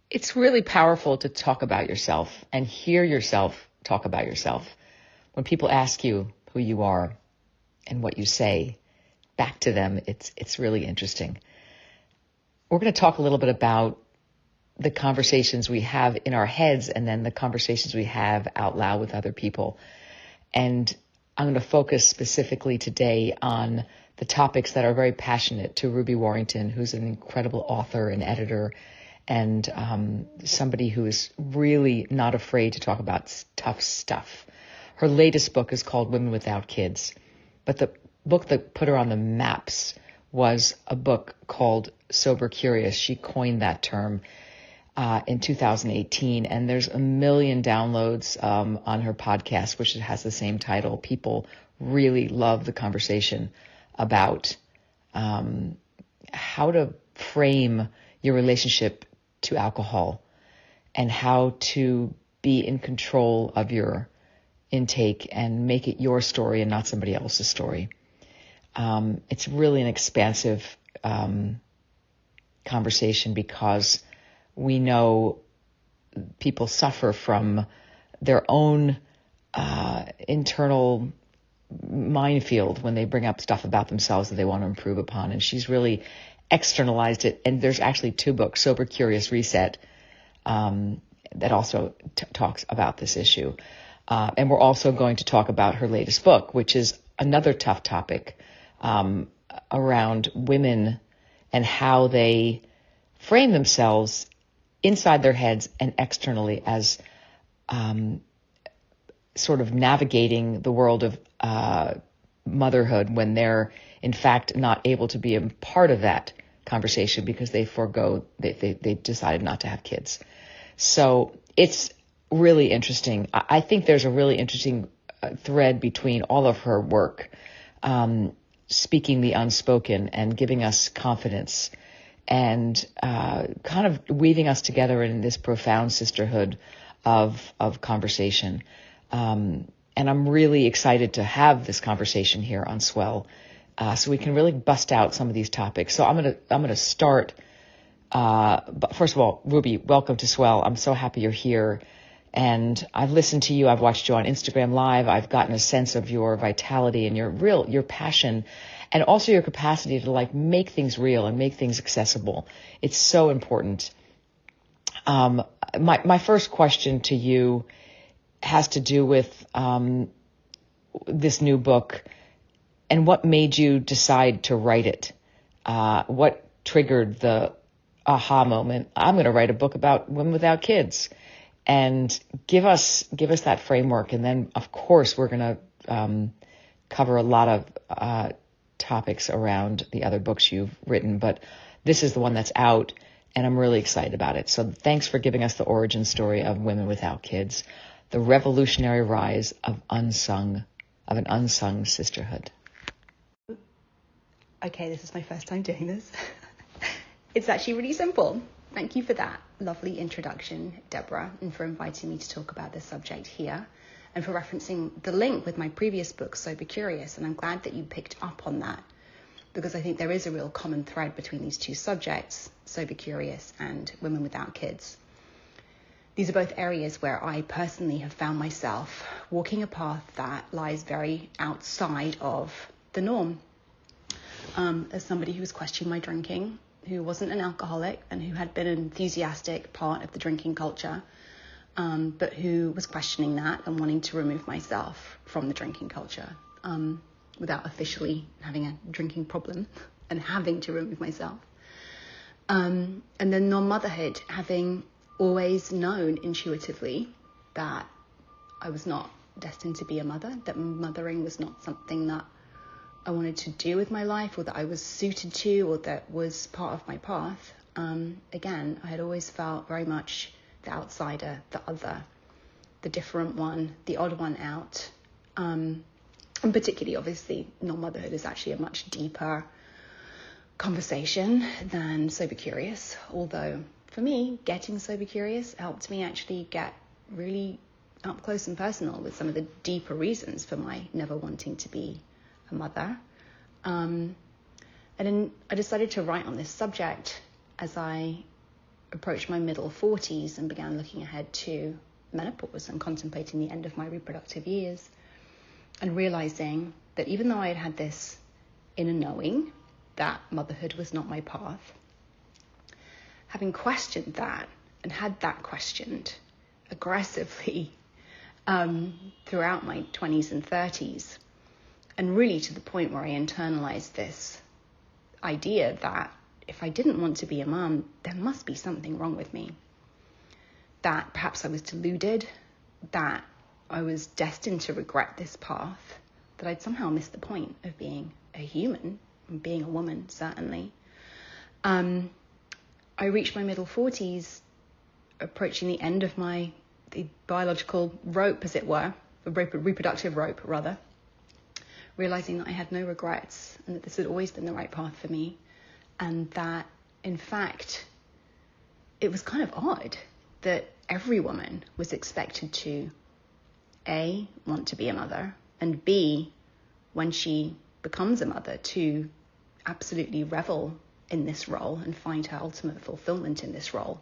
It's really powerful to talk about yourself and hear yourself talk about yourself. When people ask you who you are and what you say back to them, it's really interesting. We're going to talk a little bit about the conversations we have in our heads and then the conversations we have out loud with other people. And I'm going to focus specifically today on the topics that are very passionate to Ruby Warrington, who's an incredible author and editor and somebody who is really not afraid to talk about tough stuff. Her latest book is called Women Without Kids, but the book that put her on the maps was a book called Sober Curious. She coined that term in 2018, and there's 1 million downloads on her podcast, which has the same title. People really love the conversation about how to frame your relationship to alcohol and how to be in control of your intake and make it your story and not somebody else's story. It's really an expansive conversation because we know people suffer from their own internal minefield when they bring up stuff about themselves that they want to improve upon. And she's really externalized it. And there's actually 2 books, Sober, Curious, Reset, that also talks about this issue. And we're also going to talk about her latest book, which is another tough topic around women and how they frame themselves inside their heads and externally as sort of navigating the world of motherhood when they're in fact not able to be a part of that conversation because they decided not to have kids. So it's really interesting. I think there's a really interesting thread between all of her work, speaking the unspoken and giving us confidence and kind of weaving us together in this profound sisterhood of conversation. And I'm really excited to have this conversation here on Swell, so we can really bust out some of these topics. So I'm gonna start. But first of all, Ruby, welcome to Swell. I'm so happy you're here. And I've listened to you. I've watched you on Instagram Live. I've gotten a sense of your vitality and your passion, and also your capacity to make things real and make things accessible. It's so important. My first question to you has to do with this new book and what made you decide to write it. What triggered the aha moment? I'm going to write a book about women without kids. And give us that framework, and then of course we're going to cover a lot of topics around the other books you've written. But this is the one that's out, and I'm really excited about it. So thanks for giving us the origin story of Women Without Kids, the revolutionary rise of an unsung sisterhood. Okay, this is my first time doing this. It's actually really simple. Thank you for that lovely introduction, Deborah, and for inviting me to talk about this subject here, and for referencing the link with my previous book, Sober Curious. And I'm glad that you picked up on that, because I think there is a real common thread between these 2 subjects, Sober Curious and Women Without Kids. These are both areas where I personally have found myself walking a path that lies very outside of the norm. As somebody who was questioning my drinking, who wasn't an alcoholic and who had been an enthusiastic part of the drinking culture, but who was questioning that and wanting to remove myself from the drinking culture without officially having a drinking problem and having to remove myself. And then non-motherhood, having always known intuitively that I was not destined to be a mother, that mothering was not something that I wanted to do with my life, or that I was suited to, or that was part of my path. Again, I had always felt very much the outsider, the other, the different one, the odd one out. And particularly, obviously, non-motherhood is actually a much deeper conversation than Sober Curious. Although, for me, getting Sober Curious helped me actually get really up close and personal with some of the deeper reasons for my never wanting to be a mother. And then I decided to write on this subject as I approached my middle 40s and began looking ahead to menopause and contemplating the end of my reproductive years, and realizing that even though I had had this inner knowing that motherhood was not my path, having questioned that and had that questioned aggressively throughout my 20s and 30s, and really to the point where I internalized this idea that if I didn't want to be a mom, there must be something wrong with me. That perhaps I was deluded, that I was destined to regret this path, that I'd somehow missed the point of being a human, and being a woman, certainly. I reached my middle 40s, approaching the end of the biological rope, as it were, the reproductive rope, rather, realizing that I had no regrets and that this had always been the right path for me, and that, in fact, it was kind of odd that every woman was expected to, A, want to be a mother, and B, when she becomes a mother, to absolutely revel in this role and find her ultimate fulfillment in this role,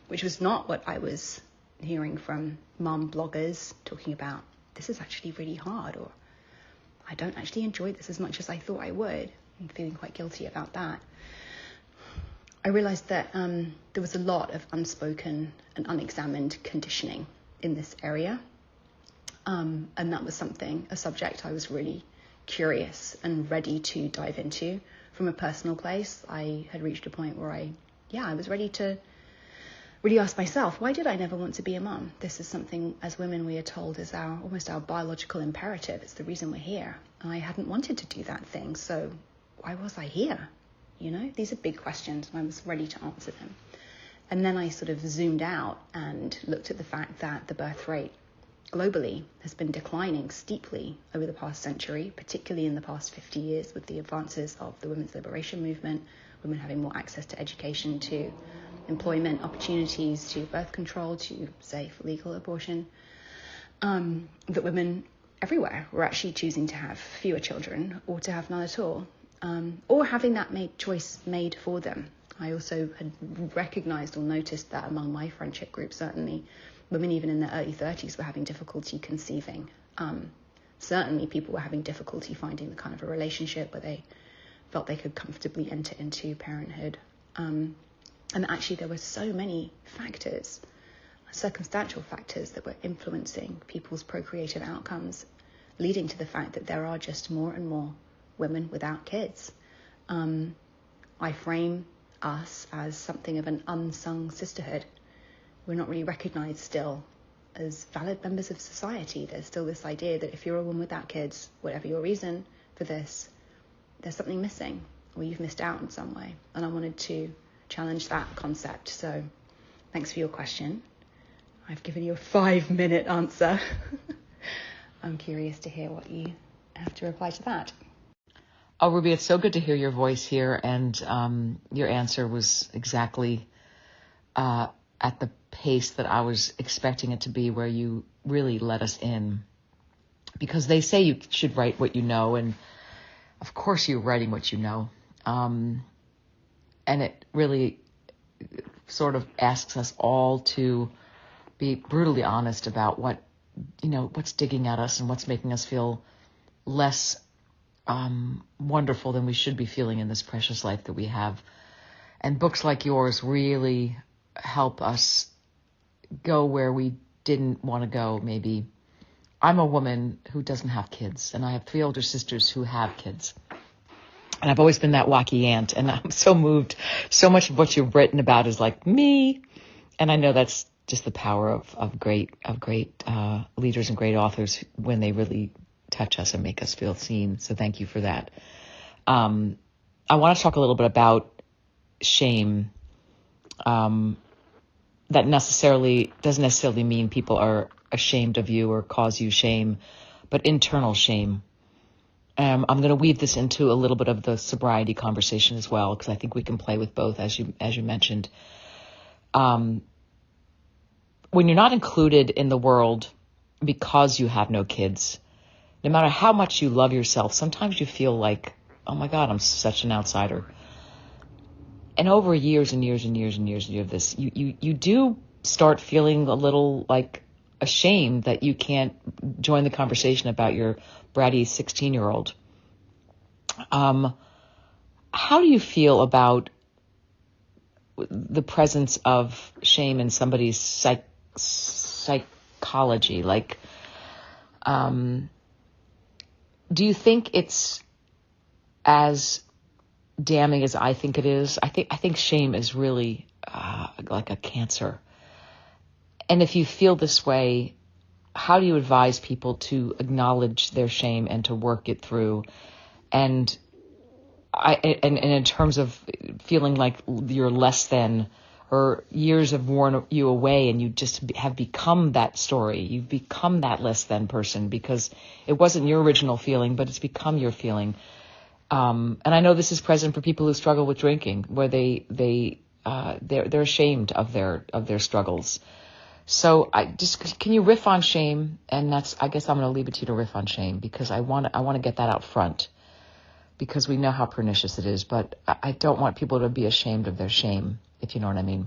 which was not what I was hearing from mom bloggers talking about. This is actually really hard, or I don't actually enjoy this as much as I thought I would. I'm feeling quite guilty about that. I realized that there was a lot of unspoken and unexamined conditioning in this area. And that was a subject I was really curious and ready to dive into from a personal place. I had reached a point where I was ready to really ask myself, why did I never want to be a mom? This is something, as women, we are told is almost our biological imperative. It's the reason we're here. I hadn't wanted to do that thing, so why was I here? These are big questions, and I was ready to answer them. And then I sort of zoomed out and looked at the fact that the birth rate globally has been declining steeply over the past century, particularly in the past 50 years with the advances of the women's liberation movement, women having more access to education, to employment opportunities, to birth control, to safe legal abortion, that women everywhere were actually choosing to have fewer children or to have none at all, or having that choice made for them. I also had recognized or noticed that among my friendship group, certainly women even in their early 30s were having difficulty conceiving. Certainly people were having difficulty finding the kind of a relationship where they felt they could comfortably enter into parenthood. And actually there were so many factors, circumstantial factors, that were influencing people's procreative outcomes, leading to the fact that there are just more and more women without kids. I frame us as something of an unsung sisterhood. We're not really recognized still as valid members of society. There's still this idea that if you're a woman without kids, whatever your reason for this, there's something missing, or you've missed out in some way. And I wanted to challenge that concept. So thanks for your question. I've given you a 5-minute answer. I'm curious to hear what you have to reply to that. Oh, Ruby, it's so good to hear your voice here. And your answer was exactly at the pace that I was expecting it to be, where you really let us in. Because they say you should write what you know, and of course you're writing what you know. And it really sort of asks us all to be brutally honest about what's digging at us and what's making us feel less wonderful than we should be feeling in this precious life that we have. And books like yours really help us go where we didn't want to go, maybe. I'm a woman who doesn't have kids, and I have 3 older sisters who have kids. And I've always been that wacky aunt, and I'm so moved. So much of what you've written about is like me. And I know that's just the power of great leaders and great authors when they really touch us and make us feel seen. So thank you for that. I want to talk a little bit about shame. That doesn't necessarily mean people are ashamed of you or cause you shame, but internal shame. I'm going to weave this into a little bit of the sobriety conversation as well, because I think we can play with both, as you mentioned. When you're not included in the world because you have no kids, no matter how much you love yourself, sometimes you feel like, oh my God, I'm such an outsider. and over years and years and years and years of this, you do start feeling a little like ashamed that you can't join the conversation about your bratty 16-year-old. How do you feel about the presence of shame in somebody's psychology? Like, do you think it's as damning as I think it is? I think shame is really like a cancer. And if you feel this way, how do you advise people to acknowledge their shame and to work it through? And in terms of feeling like you're less than, or years have worn you away and you just have become that story. You've become that less than person because it wasn't your original feeling, but it's become your feeling. And I know this is present for people who struggle with drinking, where they're ashamed of their struggles. So can you riff on shame? And I guess I'm going to leave it to you to riff on shame, because I want to get that out front, because we know how pernicious it is, but I don't want people to be ashamed of their shame, if you know what I mean.